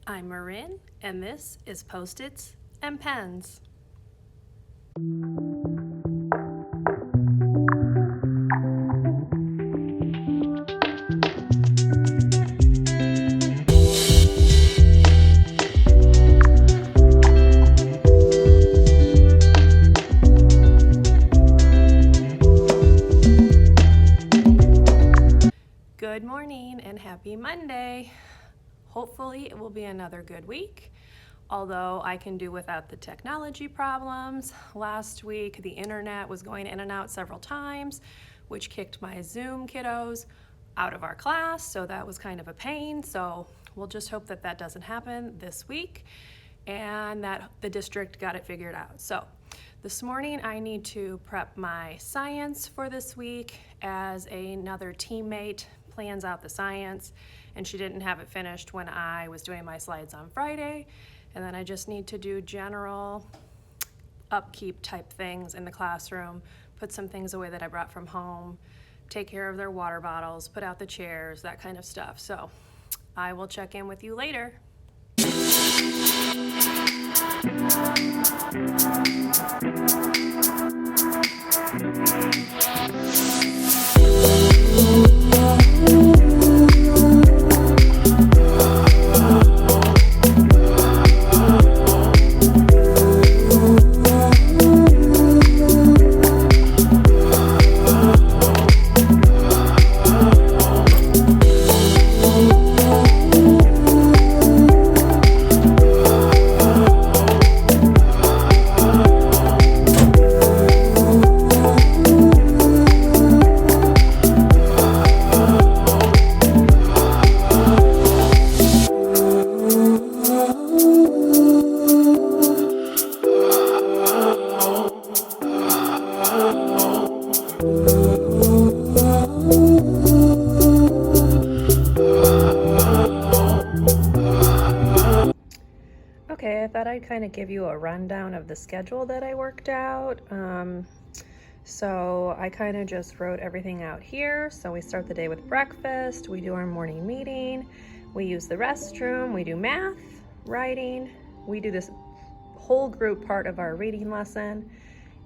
I'm Marin, and this is Post-its and Pens. Good morning and happy Monday. Hopefully it will be another good week, although I can do without the technology problems. Last week the internet was going in and out several times, which kicked my Zoom kiddos out of our class, so that was kind of a pain. So we'll just hope that that doesn't happen this week and that the district got it figured out. So this morning I need to prep my science for this week as another teammate plans out the science, and she didn't have it finished when I was doing my slides on Friday. And then I just need to do general upkeep type things in the classroom, put some things away that I brought from home, take care of their water bottles, put out the chairs, that kind of stuff. So I will check in with you later. Okay, I thought I'd kind of give you a rundown of the schedule that I worked out. So I kind of just wrote everything out here. So we start the day with breakfast, we do our morning meeting, we use the restroom, we do math, writing, we do this whole group part of our reading lesson.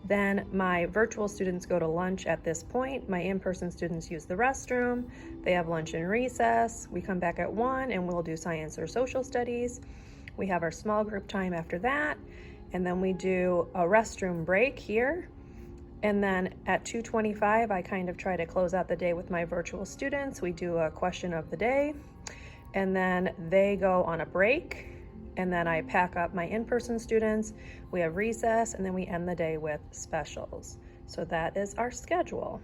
Then my virtual students go to lunch at this point. My in-person students use the restroom. They have lunch and recess. We come back at 1 and we'll do science or social studies. We have our small group time after that, and then we do a restroom break here. And then at 2:25, I kind of try to close out the day with my virtual students. We do a question of the day, and then they go on a break, and then I pack up my in-person students. We have recess, and then we end the day with specials. So that is our schedule.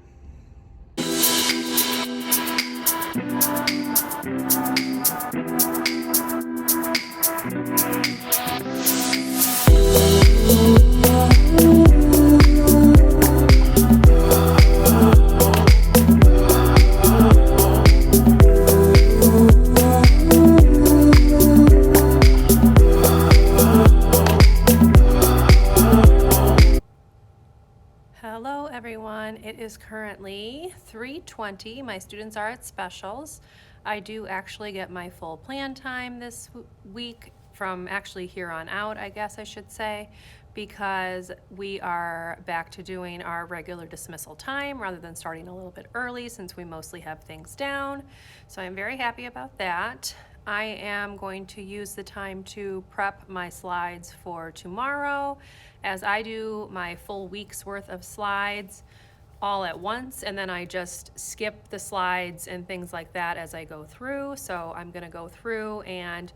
Hello everyone, it is currently 3:20. My students are at specials. I do actually get my full plan time this week from actually here on out, I guess I should say, because we are back to doing our regular dismissal time rather than starting a little bit early since we mostly have things down. So I'm very happy about that. I am going to use the time to prep my slides for tomorrow, as I do my full week's worth of slides all at once, and then I just skip the slides and things like that as I go through. So I'm gonna go through and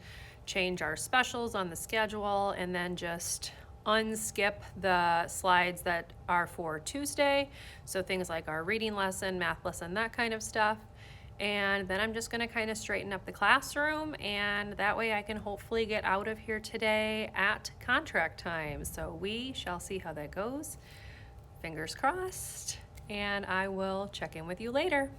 change our specials on the schedule and then just unskip the slides that are for Tuesday. So things like our reading lesson, math lesson, that kind of stuff. And then I'm just gonna kind of straighten up the classroom, and that way I can hopefully get out of here today at contract time. So we shall see how that goes. Fingers crossed, and I will check in with you later.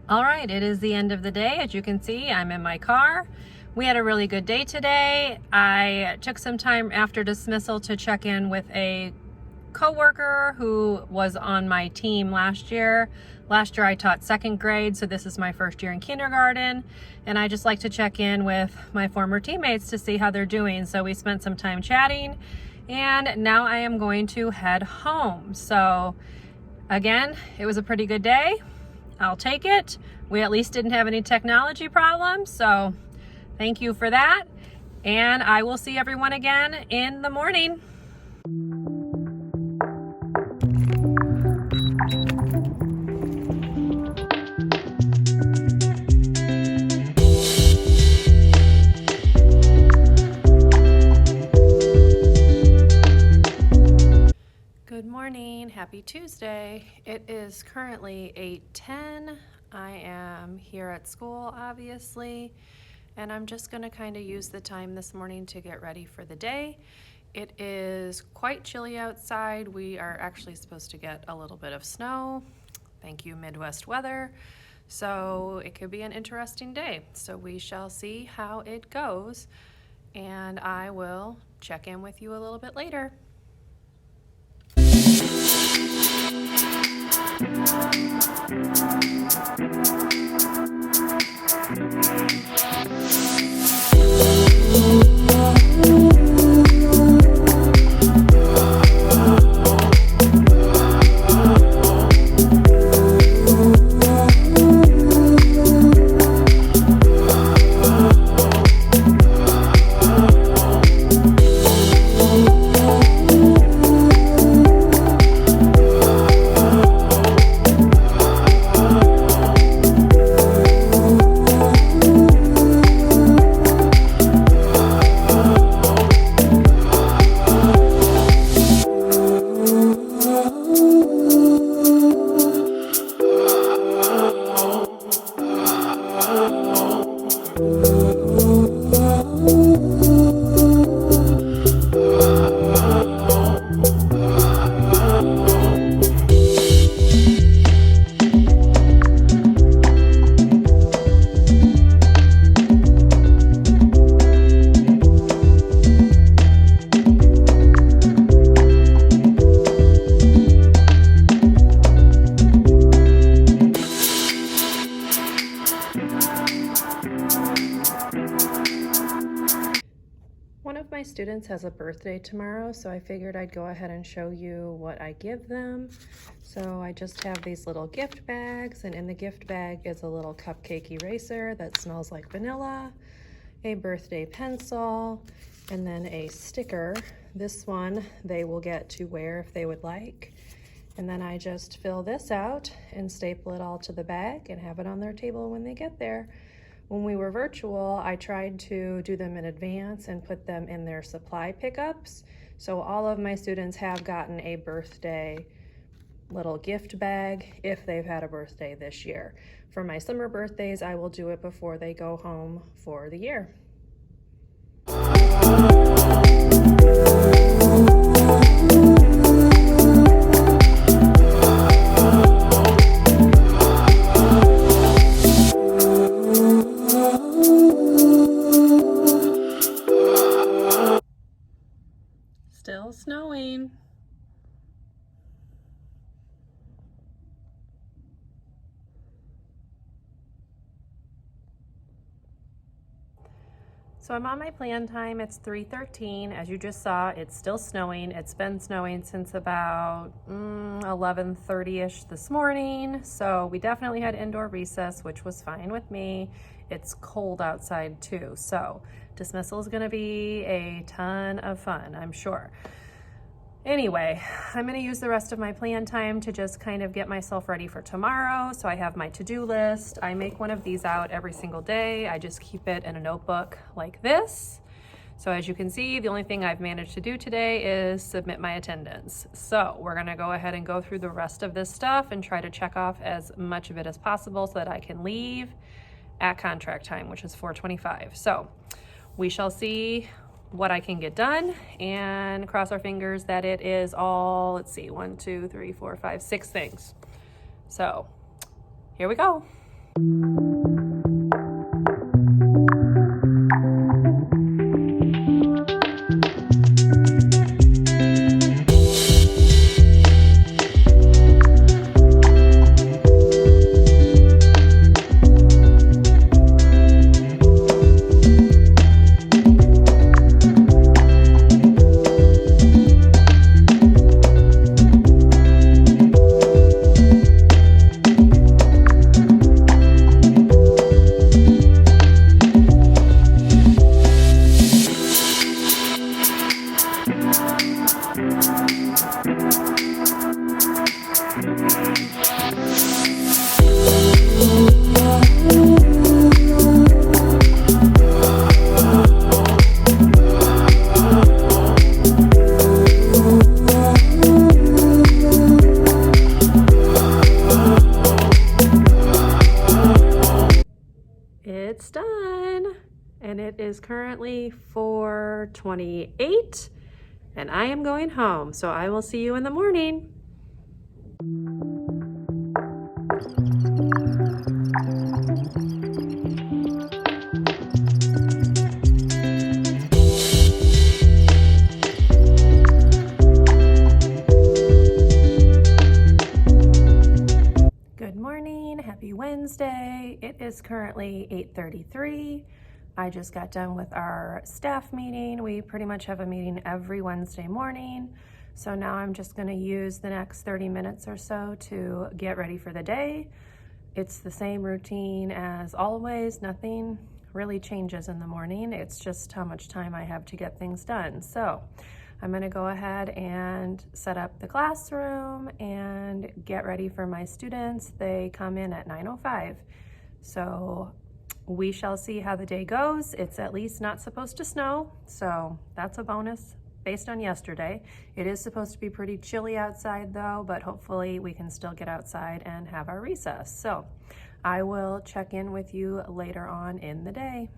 All right, it is the end of the day. As you can see, I'm in my car. We had a really good day today. I took some time after dismissal to check in with a coworker who was on my team last year. Last year I taught second grade, so this is my first year in kindergarten, and I just like to check in with my former teammates to see how they're doing. So we spent some time chatting, and now I am going to head home. So again, it was a pretty good day. I'll take it. We at least didn't have any technology problems, so thank you for that. And I will see everyone again in the morning. Good morning, happy Tuesday. It is currently 8:10. I am here at school, obviously, and I'm just gonna kind of use the time this morning to get ready for the day. It is quite chilly outside. We are actually supposed to get a little bit of snow. Thank you, Midwest weather. So it could be an interesting day. So we shall see how it goes, and I will check in with you a little bit later. One of my students has a birthday tomorrow, so I figured I'd go ahead and show you what I give them. So I just have these little gift bags, and in the gift bag is a little cupcake eraser that smells like vanilla, a birthday pencil, and then a sticker. This one they will get to wear if they would like. And then I just fill this out and staple it all to the bag and have it on their table when they get there. When we were virtual, I tried to do them in advance and put them in their supply pickups. So all of my students have gotten a birthday little gift bag if they've had a birthday this year. For my summer birthdays, I will do it before they go home for the year. Still snowing. So I'm on my plan time. It's 3:13. As you just saw, it's still snowing. It's been snowing since about 11:30-ish this morning. So we definitely had indoor recess, which was fine with me. It's cold outside too. So dismissal is gonna be a ton of fun, I'm sure. Anyway, I'm gonna use the rest of my plan time to just kind of get myself ready for tomorrow. So I have my to-do list. I make one of these out every single day. I just keep it in a notebook like this. So as you can see, the only thing I've managed to do today is submit my attendance. So we're gonna go ahead and go through the rest of this stuff and try to check off as much of it as possible so that I can leave at contract time, which is 4:25. So we shall see what I can get done and cross our fingers that it is all, let's see, 1, 2, 3, 4, 5, 6 things. So here we go. It's done, and it is currently 4:28, and I am going home, so I will see you in the morning. Good morning, happy Wednesday. It is currently 8:33. I just got done with our staff meeting. We pretty much have a meeting every Wednesday morning. So now I'm just gonna use the next 30 minutes or so to get ready for the day. It's the same routine as always. Nothing really changes in the morning. It's just how much time I have to get things done. So I'm gonna go ahead and set up the classroom and get ready for my students. They come in at 9:05. So we shall see how the day goes. It's at least not supposed to snow, so that's a bonus based on yesterday. It is supposed to be pretty chilly outside though, but hopefully we can still get outside and have our recess. So I will check in with you later on in the day.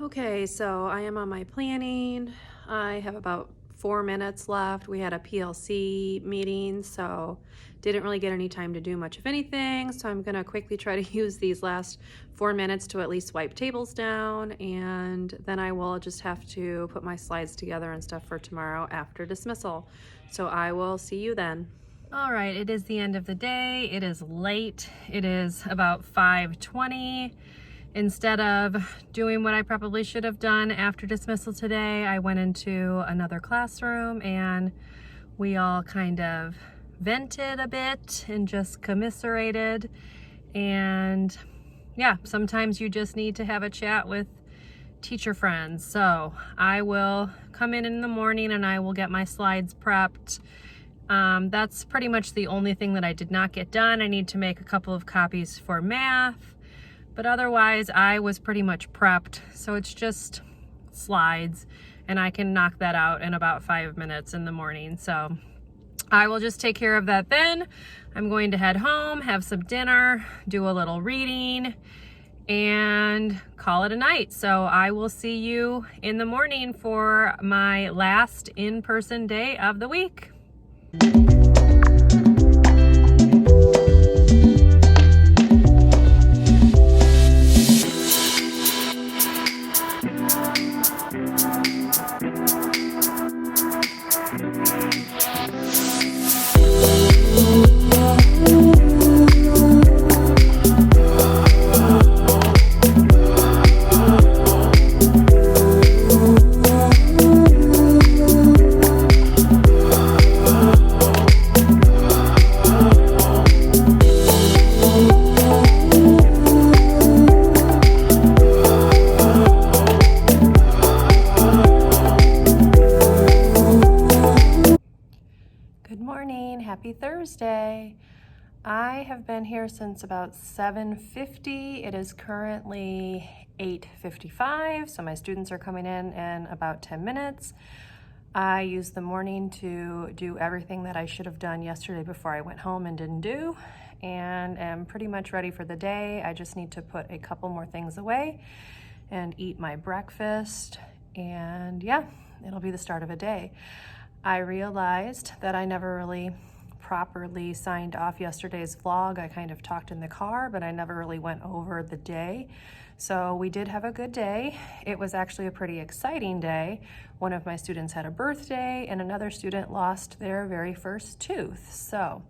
Okay, so I am on my planning. I have about 4 minutes left. We had a PLC meeting, so didn't really get any time to do much of anything. So I'm gonna quickly try to use these last 4 minutes to at least wipe tables down, and then I will just have to put my slides together and stuff for tomorrow after dismissal. So I will see you then. All right, it is the end of the day. It is late. It is about 5:20. Instead of doing what I probably should have done after dismissal today, I went into another classroom and we all kind of vented a bit and just commiserated. And yeah, sometimes you just need to have a chat with teacher friends. So I will come in the morning and I will get my slides prepped. That's pretty much the only thing that I did not get done. I need to make a couple of copies for math. But otherwise, I was pretty much prepped. So it's just slides, and I can knock that out in about 5 minutes in the morning. So I will just take care of that then. I'm going to head home, have some dinner, do a little reading, and call it a night. So I will see you in the morning for my last in-person day of the week. Good morning, happy Thursday. I have been here since about 7:50. It is currently 8:55, so my students are coming in about 10 minutes. I used the morning to do everything that I should have done yesterday before I went home and didn't do, and am pretty much ready for the day. I just need to put a couple more things away and eat my breakfast, and yeah, it'll be the start of a day. I realized that I never really properly signed off yesterday's vlog. I kind of talked in the car, but I never really went over the day. So we did have a good day. It was actually a pretty exciting day. One of my students had a birthday and another student lost their very first tooth. So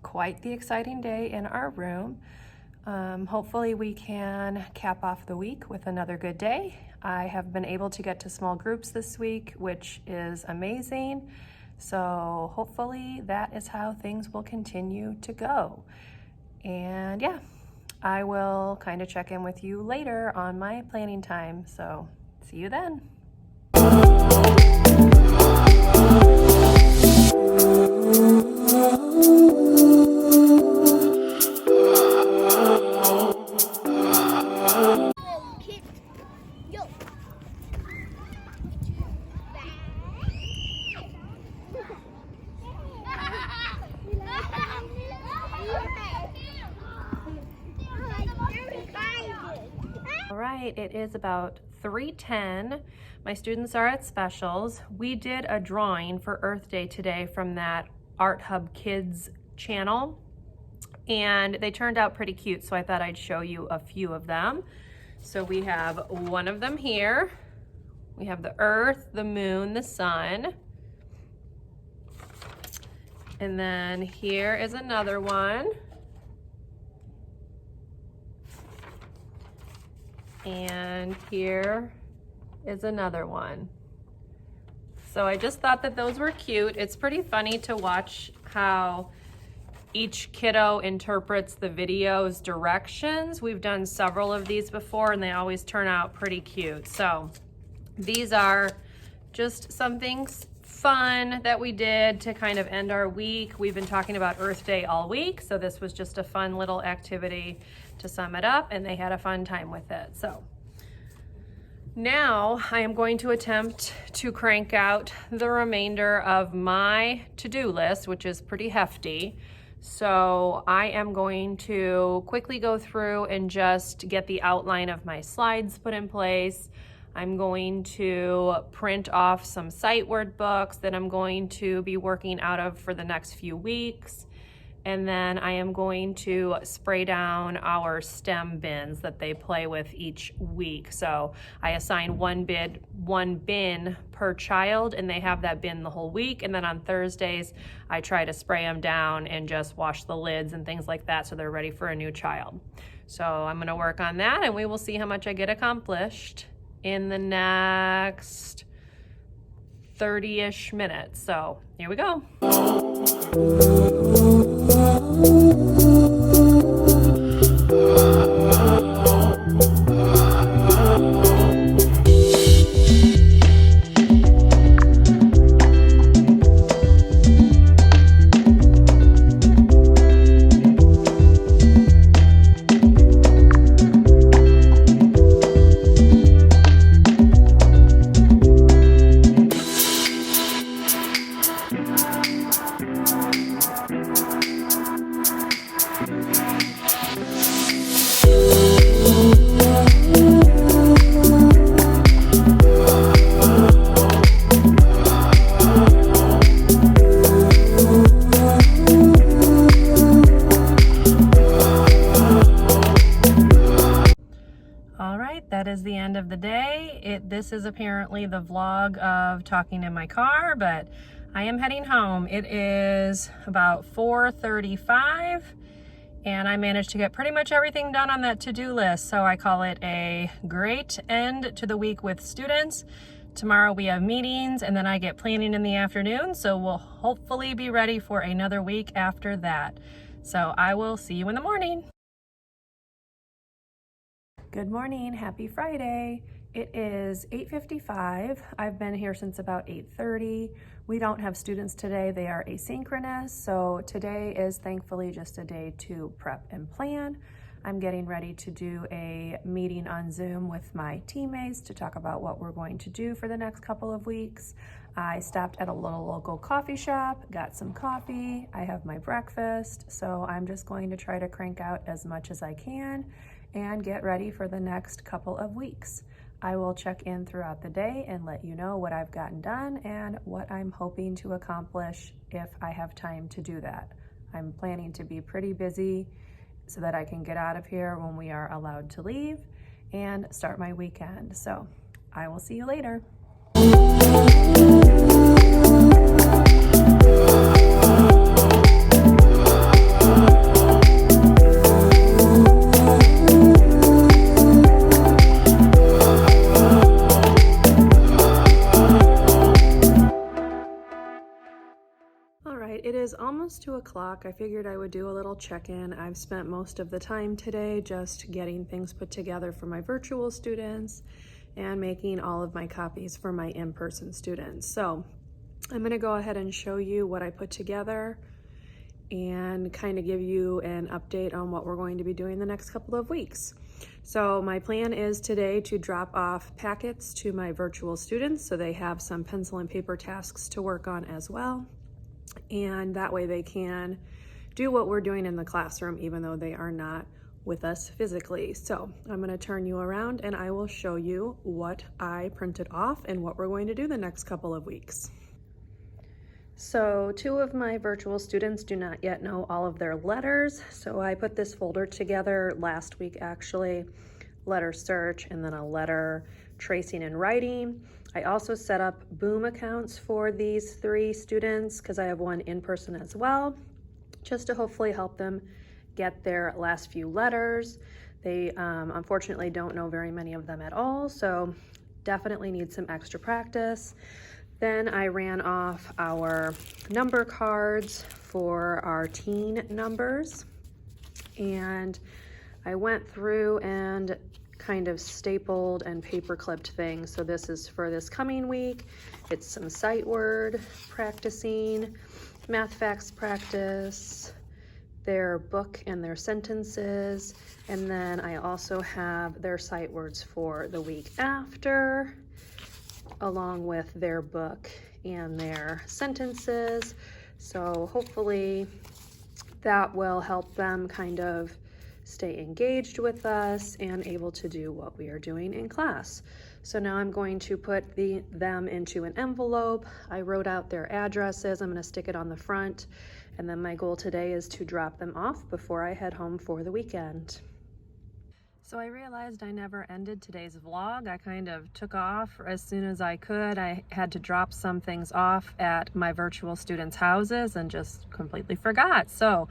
quite the exciting day in our room. Hopefully we can cap off the week with another good day. I have been able to get to small groups this week, which is amazing. So hopefully that is how things will continue to go. And yeah, I will kind of check in with you later on my planning time. So see you then. All right, it is about 3:10. My students are at specials. We did a drawing for Earth Day today from that Art Hub Kids channel, and they turned out pretty cute, so I thought I'd show you a few of them. So we have one of them here. We have the Earth, the Moon, the Sun. And then here is another one. And here is another one. So I just thought that those were cute. It's pretty funny to watch how each kiddo interprets the video's directions. We've done several of these before and they always turn out pretty cute. So these are just some things fun that we did to kind of end our week. We've been talking about Earth Day all week, so this was just a fun little activity to sum it up, and they had a fun time with it. So now I am going to attempt to crank out the remainder of my to-do list, which is pretty hefty. So I am going to quickly go through and just get the outline of my slides put in place. I'm going to print off some sight word books that I'm going to be working out of for the next few weeks. And then I am going to spray down our STEM bins that they play with each week. So I assign one bin per child, and they have that bin the whole week. And then on Thursdays, I try to spray them down and just wash the lids and things like that so they're ready for a new child. So I'm gonna work on that, and we will see how much I get accomplished in the next 30-ish minutes. So here we go. That is the end of the day. This is apparently the vlog of talking in my car, but I am heading home. It is about 4:35 and I managed to get pretty much everything done on that to-do list. So I call it a great end to the week with students. Tomorrow we have meetings and then I get planning in the afternoon. So we'll hopefully be ready for another week after that. So I will see you in the morning. Good morning, happy Friday. It is 8:55. I've been here since about 8:30. We don't have students today, they are asynchronous, so today is thankfully just a day to prep and plan. I'm getting ready to do a meeting on Zoom with my teammates to talk about what we're going to do for the next couple of weeks. I stopped at a little local coffee shop, got some coffee, I have my breakfast, so I'm just going to try to crank out as much as I can and get ready for the next couple of weeks. I will check in throughout the day and let you know what I've gotten done and what I'm hoping to accomplish if I have time to do that. I'm planning to be pretty busy so that I can get out of here when we are allowed to leave and start my weekend. So I will see you later. It is almost 2 o'clock. I figured I would do a little check-in. I've spent most of the time today just getting things put together for my virtual students and making all of my copies for my in-person students. So I'm going to go ahead and show you what I put together and kind of give you an update on what we're going to be doing the next couple of weeks. So my plan is today to drop off packets to my virtual students so they have some pencil and paper tasks to work on as well. And that way they can do what we're doing in the classroom even though they are not with us physically. So I'm going to turn you around and I will show you what I printed off and what we're going to do the next couple of weeks. So 2 of my virtual students do not yet know all of their letters, so I put this folder together last week actually, letter search and then a letter tracing and writing. I also set up Boom accounts for these 3 students because I have one in person as well, just to hopefully help them get their last few letters. They unfortunately don't know very many of them at all, so definitely need some extra practice. Then I ran off our number cards for our teen numbers, and I went through and kind of stapled and paper clipped things. So this is for this coming week. It's some sight word practicing, math facts practice, their book and their sentences, and then I also have their sight words for the week after, along with their book and their sentences. So hopefully that will help them kind of stay engaged with us and able to do what we are doing in class. So now I'm going to put them into an envelope. I wrote out their addresses. I'm going to stick it on the front. And then my goal today is to drop them off before I head home for the weekend. So I realized I never ended today's vlog. I kind of took off as soon as I could. I had to drop some things off at my virtual students' houses and just completely forgot. So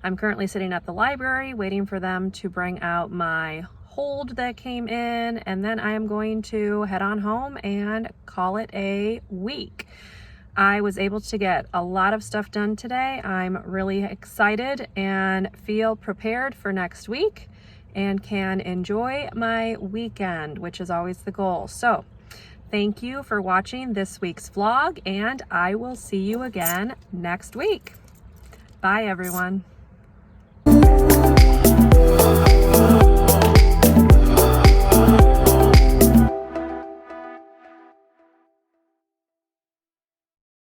I'm currently sitting at the library waiting for them to bring out my hold that came in, and then I am going to head on home and call it a week. I was able to get a lot of stuff done today. I'm really excited and feel prepared for next week and can enjoy my weekend, which is always the goal. So thank you for watching this week's vlog, and I will see you again next week. Bye, everyone.